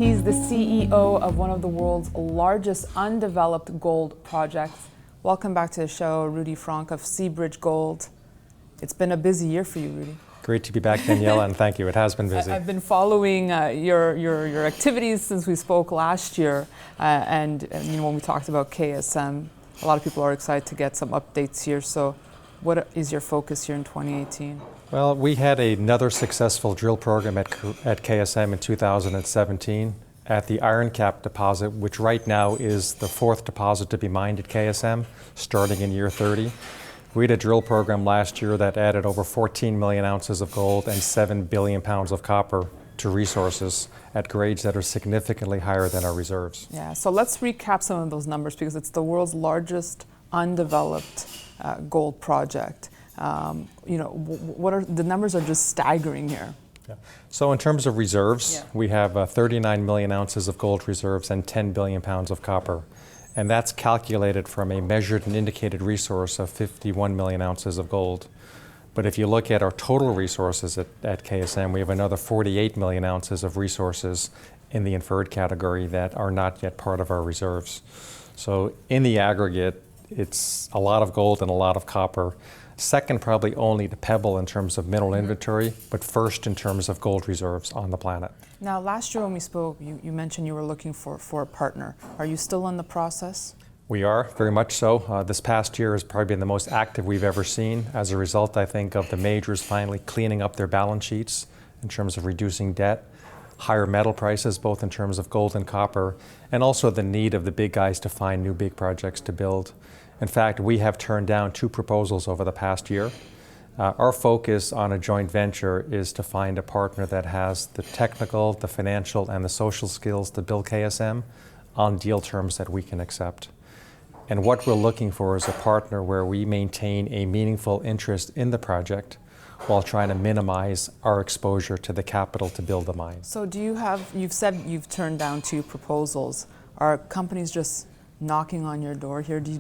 He's the CEO of one of the world's largest undeveloped gold projects. Welcome back to the show, Rudi Fronk of Seabridge Gold. It's been a busy year for you, Rudi. Great to be back, Daniela, and thank you. It has been busy. I've been following your activities since we spoke last year, and when we talked about KSM, a lot of people are excited to get some updates here. So, what is your focus here in 2018? Well, we had another successful drill program at KSM in 2017 at the Iron Cap deposit, which right now is the fourth deposit to be mined at KSM, starting in year 30. We had a drill program last year that added over 14 million ounces of gold and 7 billion pounds of copper to resources at grades that are significantly higher than our reserves. Yeah, so let's recap some of those numbers because it's the world's largest undeveloped gold project. What are the numbers? Are just staggering here. Yeah. So in terms of reserves, we have 39 million ounces of gold reserves and 10 billion pounds of copper. And that's calculated from a measured and indicated resource of 51 million ounces of gold. But if you look at our total resources at KSM, we have another 48 million ounces of resources in the inferred category that are not yet part of our reserves. So in the aggregate, it's a lot of gold and a lot of copper. Second, probably only to Pebble in terms of mineral inventory, but first in terms of gold reserves on the planet. Now, last year when we spoke, you mentioned you were looking for a partner. Are you still in the process? We are, very much so. This past year has probably been the most active we've ever seen as a result, I think, of the majors finally cleaning up their balance sheets in terms of reducing debt, higher metal prices, both in terms of gold and copper, and also the need of the big guys to find new big projects to build. In fact, we have turned down 2 proposals over the past year. Our focus on a joint venture is to find a partner that has the technical, the financial, and the social skills to build KSM on deal terms that we can accept. And what we're looking for is a partner where we maintain a meaningful interest in the project while trying to minimize our exposure to the capital to build the mine. So you've said you've turned down 2 proposals. Are companies just knocking on your door here? Do you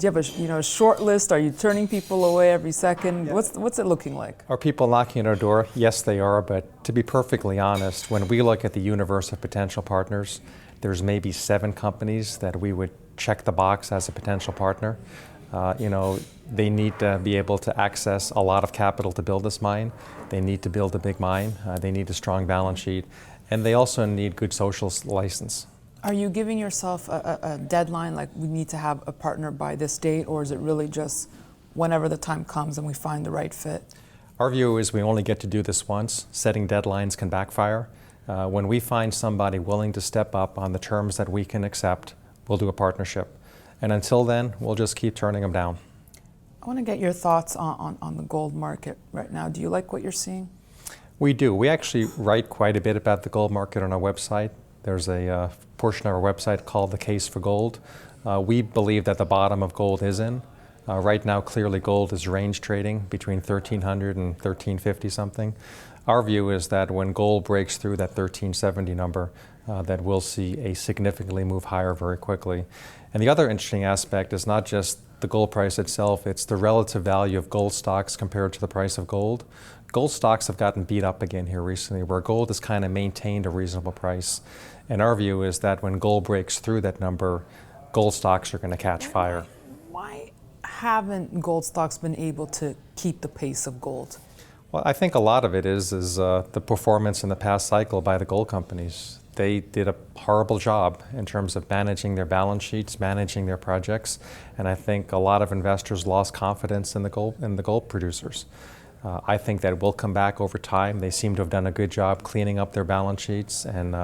have a short list? Are you turning people away every second? Yeah. What's it looking like? Are people knocking at our door? Yes, they are. But to be perfectly honest, when we look at the universe of potential partners, there's maybe 7 companies that we would check the box as a potential partner. They need to be able to access a lot of capital to build this mine. They need to build a big mine. They need a strong balance sheet. And they also need good social license. Are you giving yourself a deadline, like we need to have a partner by this date, or is it really just whenever the time comes and we find the right fit? Our view is we only get to do this once. Setting deadlines can backfire. When we find somebody willing to step up on the terms that we can accept, we'll do a partnership. And until then, we'll just keep turning them down. I want to get your thoughts on the gold market right now. Do you like what you're seeing? We do. We actually write quite a bit about the gold market on our website. There's a portion of our website called The Case for Gold. We believe that the bottom of gold is in. Right now, clearly gold is range trading between 1,300 and 1,350 something. Our view is that when gold breaks through that 1,370 number, that we'll see a significantly move higher very quickly. And the other interesting aspect is not just the gold price itself, it's the relative value of gold stocks compared to the price of gold. Gold stocks have gotten beat up again here recently, where gold has kind of maintained a reasonable price. And our view is that when gold breaks through that number, gold stocks are going to catch fire. Why haven't gold stocks been able to keep the pace of gold? Well, I think a lot of it is the performance in the past cycle by the gold companies. They did a horrible job in terms of managing their balance sheets, managing their projects, and I think a lot of investors lost confidence in the gold producers. I think that will come back over time. They seem to have done a good job cleaning up their balance sheets and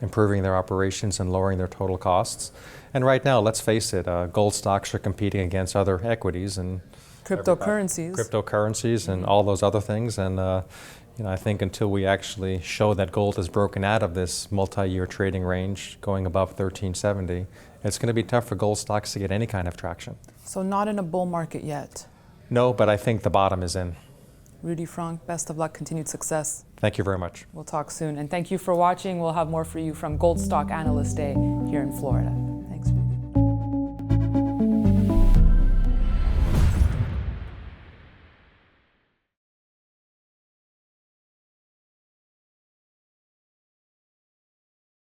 improving their operations and lowering their total costs. And right now, let's face it, gold stocks are competing against other equities and cryptocurrencies and all those other things. And I think until we actually show that gold has broken out of this multi-year trading range, going above 1,370, it's going to be tough for gold stocks to get any kind of traction. So not in a bull market yet? No, but I think the bottom is in. Rudi Fronk, best of luck, continued success. Thank you very much. We'll talk soon. And thank you for watching. We'll have more for you from Gold Stock Analyst Day here in Florida.